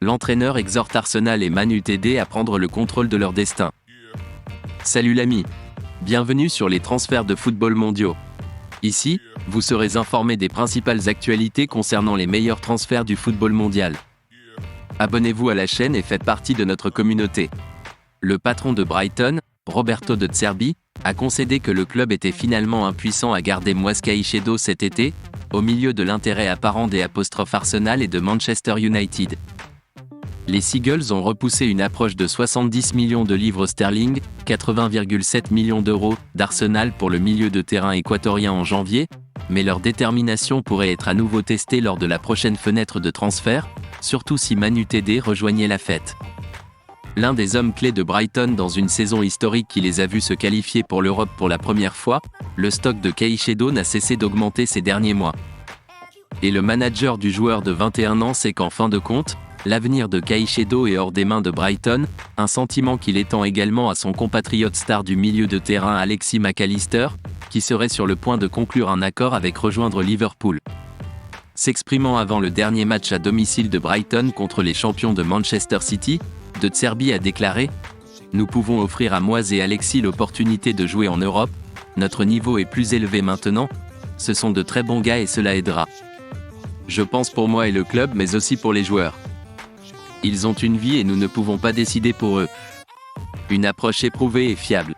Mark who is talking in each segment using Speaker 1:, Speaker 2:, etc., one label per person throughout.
Speaker 1: L'entraîneur exhorte Arsenal et Man Utd à prendre le contrôle de leur destin. Salut l'ami. Bienvenue sur les transferts de football mondiaux. Ici, vous serez informé des principales actualités concernant les meilleurs transferts du football mondial. Abonnez-vous à la chaîne et faites partie de notre communauté. Le patron de Brighton, Roberto De Zerbi, a concédé que le club était finalement impuissant à garder Moise Caicedo cet été, au milieu de l'intérêt apparent des Arsenal et de Manchester United. Les Seagulls ont repoussé une approche de 70 millions de livres sterling, 80,7 millions d'euros, d'Arsenal pour le milieu de terrain équatorien en janvier, mais leur détermination pourrait être à nouveau testée lors de la prochaine fenêtre de transfert, surtout si Man Utd rejoignait la fête. L'un des hommes clés de Brighton dans une saison historique qui les a vus se qualifier pour l'Europe pour la première fois, le stock de Caicedo n'a cessé d'augmenter ces derniers mois. Et le manager du joueur de 21 ans sait qu'en fin de compte, l'avenir de Caicedo est hors des mains de Brighton, un sentiment qu'il étend également à son compatriote star du milieu de terrain Alexis Mac Allister, qui serait sur le point de conclure un accord avec rejoindre Liverpool. S'exprimant avant le dernier match à domicile de Brighton contre les champions de Manchester City, De Zerbi a déclaré « Nous pouvons offrir à Moise et Alexis l'opportunité de jouer en Europe, notre niveau est plus élevé maintenant, ce sont de très bons gars et cela aidera. Je pense pour moi et le club mais aussi pour les joueurs. Ils ont une vie et nous ne pouvons pas décider pour eux. Une approche éprouvée et fiable.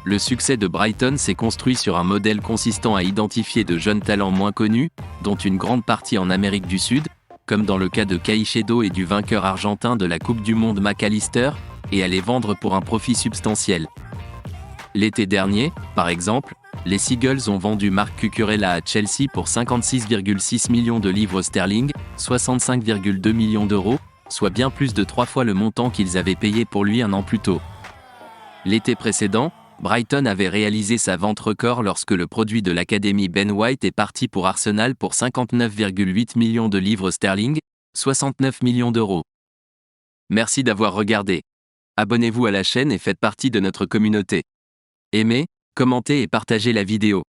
Speaker 1: Le succès de Brighton s'est construit sur un modèle consistant à identifier de jeunes talents moins connus, dont une grande partie en Amérique du Sud, comme dans le cas de Caicedo et du vainqueur argentin de la Coupe du Monde Mac Allister, et à les vendre pour un profit substantiel. L'été dernier, par exemple, les Seagulls ont vendu Marc Cucurella à Chelsea pour 56,6 millions de livres sterling, 65,2 millions d'euros, soit bien plus de 3 fois le montant qu'ils avaient payé pour lui un an plus tôt. L'été précédent, Brighton avait réalisé sa vente record lorsque le produit de l'académie Ben White est parti pour Arsenal pour 59,8 millions de livres sterling, 69 millions d'euros. Merci d'avoir regardé. Abonnez-vous à la chaîne et faites partie de notre communauté. Aimez, commentez et partagez la vidéo.